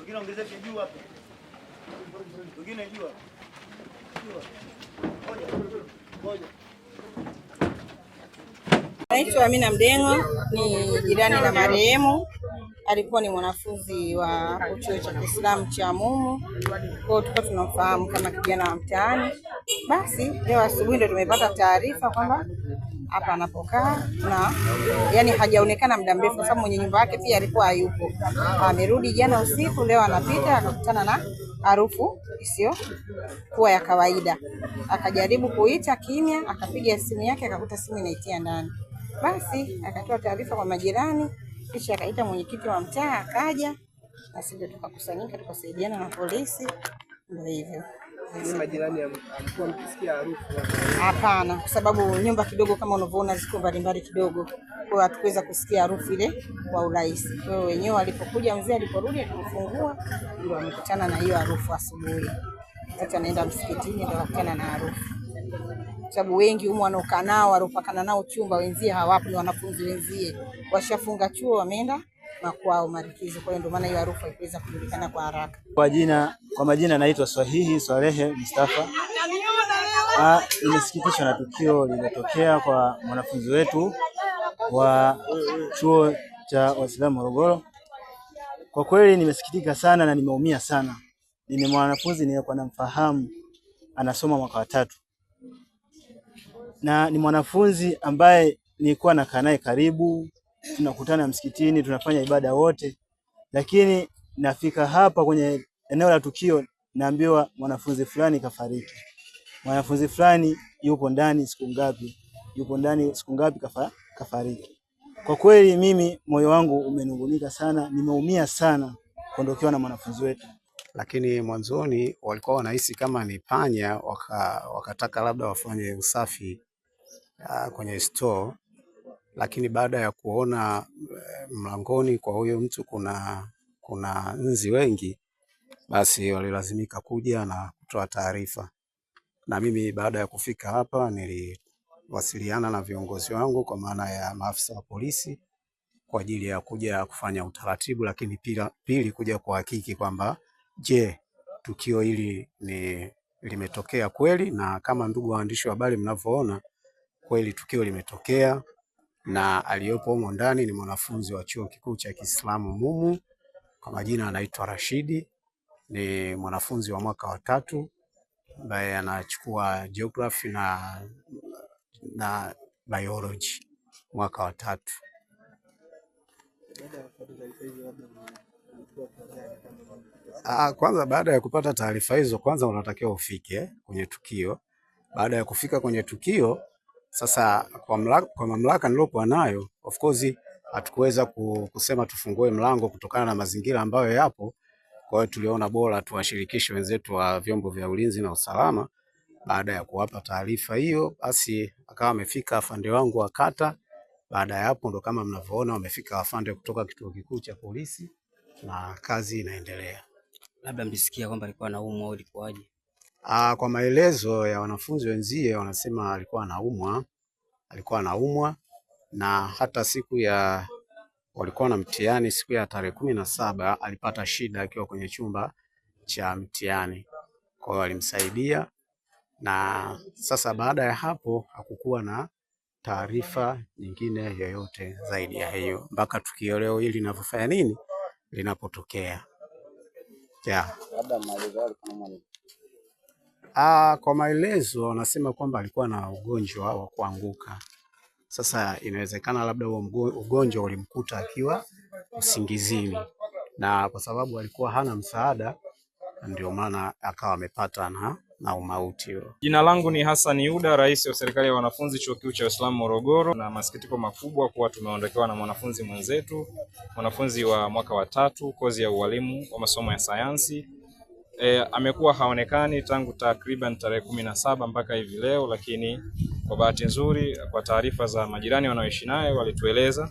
Wengine ongezeke juu hapo. Wengine juu. Moja. Naitwa Amina Mdengo, ni jirani na marehemu. Alikuwa ni mwanafunzi wa chuo cha Kiislamu cha Mumu. Kwa hiyo tulikuwa tunamfahamu kama kijana wa mtaani. Basi leo asubuhi ndio tumepata taarifa kwamba hapa anapokaa na yani hajaonekana muda mrefu, kwa sababu mwenye nyumba yake pia alikuwa hayupo. Amerudi jana usiku, leo anapita akakutana na harufu isiyo kuwa ya kawaida. Akajaribu kuita kimya, akapiga simu yake akakuta simu inaitia ndani. Basi akatoa taarifa kwa majirani, kisha akaita mwenyekiti wa mtaa akaja, na sisi tukakusanyika tukasaidiana na polisi. Ndio hivyo. Majirani alikuwa mkisikia harufu? Hapana, kwa sababu nyumba kidogo kama unavyoona ziko mbalimbali kidogo, kwa hiyo hatuweza kusikia harufu ile kwa urahisi. Kwa hiyo wenyewe alipokuja mzee aliporudi alipofungua ndio amekutana na hiyo harufu asubuhi. Sasa anaenda msikitini ndio akutana na harufu. Sababu wengi humu wanaokaa nao walopakana nao chumba wenzie hawapo, ni wanafunzi wenzie washafunga chuo wameenda makwao marikizo. Kwa hiyo ndio maana hiyo harufu haikuweza kujulikana kwa haraka. Kwa majina naitwa Swahihi Swalehe Mustafa. Nimesikitishwa na tukio lililotokea kwa mwanafunzi wetu wa chuo cha Waislamu Morogoro. Kwa kweli nimesikitika sana na nimeumia sana. Ni mwanafunzi niliyekuwa namfahamu, anasoma mwaka wa 3. Na ni mwanafunzi ambaye nilikuwa nakaa naye karibu, tunakutana msikitini, tunafanya ibada wote. Lakini nafika hapa kwenye eneo la tukio naambiwa mwanafunzi fulani kafariki. Mwanafunzi fulani yupo ndani siku ngapi? Yupo ndani siku ngapi kafariki. Kwa kweli mimi moyo wangu umenungunika sana, nimeumia sana kuondokewa na mwanafunzi wetu. Lakini mwanzoni walikuwa wanahisi kama ni panya, wakataka labda wafanye usafi kwenye store, lakini baada ya kuona mlangoni kwa huyo mtu kuna nzi wengi, basi walilazimika kuja na kutoa taarifa. Na mimi baada ya kufika hapa niliwasiliana na viongozi wangu kwa maana ya maafisa wa polisi kwa ajili ya kuja kufanya utaratibu, lakini pili kuja kuhakiki kwamba je, tukio hili limetokea kweli, na kama ndugu waandishi wa habari mnavyoona kweli tukio limetokea, na aliyopo humo ndani ni mwanafunzi wa chuo kikuu cha Kiislamu Mumu, kwa majina anaitwa Rashidi, ni mwanafunzi wa mwaka wa 3 ambaye anachukua geography na biology mwaka wa 3. Kwanza baada ya kupata taarifa hizo, kwanza unatakiwa ufike kwenye tukio. Baada ya kufika kwenye tukio, sasa kwa mamlaka nilokuwa nayo, of course hatukuweza kusema tufungue mlango kutokana na mazingira ambayo yapo. Kwa hiyo tuliona bora tuwashirikishe wenzetu wa vyombo vya ulinzi na usalama. Baada ya kuwapa taarifa hiyo, basi akawa amefika afande wangu wa kata. Baada ya hapo ndo kama mnavyoona wamefika afande kutoka kituo kikuu cha polisi na kazi inaendelea. Labda mlisikia kwamba alikuwa anaumwa au ilikuwaje? Kwa maelezo ya wanafunzi wenzie wanasema alikuwa anaumwa na hata siku ya walikuwa na mtihani siku ya tarehe 17 alipata shida akiwa kwenye chumba cha mtihani. Kwa hiyo alimsaidia, na sasa baada ya hapo hakukuwa na taarifa nyingine yoyote zaidi ya hiyo mpaka tukio leo hili linavyofanya linapotokea. Kwa maelezo wanasema kwamba alikuwa na ugonjwa wa kuanguka. Sasa inawezekana labda huo ugonjwa ulimkuta akiwa usingizini, na kwa sababu alikuwa hana msaada ndio maana akawa amepata na umauti huo. Jina langu ni Hassan Yuda, rais wa serikali ya wanafunzi chuo kikuu cha Uislamu Morogoro, na masikitiko makubwa kuwa tumeondokewa na mwanafunzi mwenzetu, mwanafunzi wa mwaka wa 3 kozi ya ualimu wa masomo ya sayansi. Amekuwa haonekani tangu takriban tarehe 17 mpaka hivi leo, lakini kwa bahati nzuri kwa taarifa za majirani wanaoishi naye walitueleza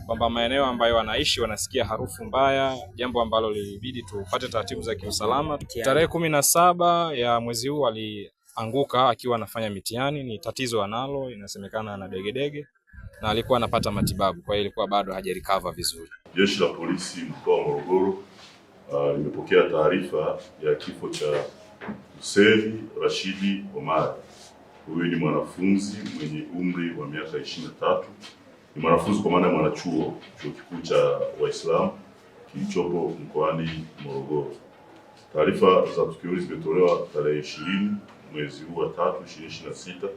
kwamba maeneo ambayo wanaishi wanasikia harufu mbaya, jambo ambalo lilibidi tupate taratibu za kiusalama. Tarehe 17 ya mwezi huu alianguka akiwa anafanya mitihani, ni tatizo analo, inasemekana ana degedege na alikuwa anapata matibabu, kwa hiyo ilikuwa bado hajarecover vizuri. Jeshi la polisi mkoa wa Morogoro Nimepokea taarifa ya kifo cha Hussein Rashidi Omar. Huyu ni mwanafunzi mwenye umri wa miaka 23. Ni mwanafunzi kwa maana ya mwanachuo chuo kikuu cha Waislamu kilichopo mkoani Morogoro. Taarifa za tukio hili zimetolewa tarehe 20 mwezi huu wa 3 2026,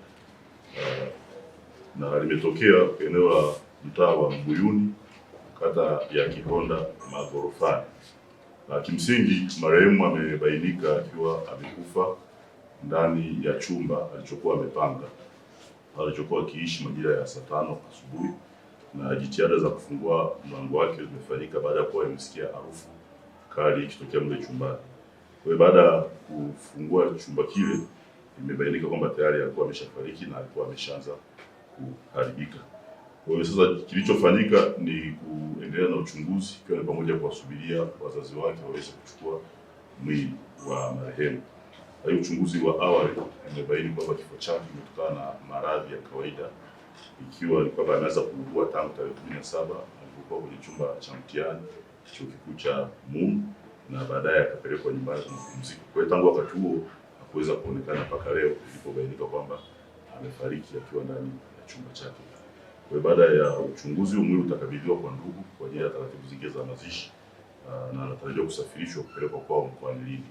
na limetokea eneo la mtaa wa Mbuyuni, kata ya Kihonda Magorofani. Kimsingi marehemu amebainika akiwa amekufa ndani ya chumba alichokuwa amepanga alichokuwa akiishi majira ya saa 5 asubuhi, na jitihada za kufungua mlango wake zimefanyika baada ya kuwa amesikia harufu kali ikitokea mle chumbani. Kwa hiyo baada ya kufungua chumba kile, imebainika kwamba tayari alikuwa ameshafariki na alikuwa ameshaanza kuharibika. Kwa hiyo sasa kilichofanyika ni kuendelea na uchunguzi, ikiwa ni pamoja kuwasubiria wazazi wake waweze kuchukua mwili wa marehemu. Hiyo uchunguzi wa awali umebaini kwamba kifo chake kimetokana na maradhi ya kawaida, ikiwa ni kwamba ameanza kuugua tangu tarehe 17 alipokuwa kwenye chumba cha mtihani chuo kikuu cha MUM, na baadaye akapelekwa nyumbani kwa mapumziko. Kwa hiyo tangu wakati huo hakuweza kuonekana mpaka leo ilipobainika kwamba amefariki akiwa ndani ya chumba chake. Kwa hiyo baada ya uchunguzi, mwili utakabidhiwa kwa ndugu kwa ajili ya taratibu zingine za mazishi, na anatarajiwa kusafirishwa kupelekwa kwao mkoani Lindi.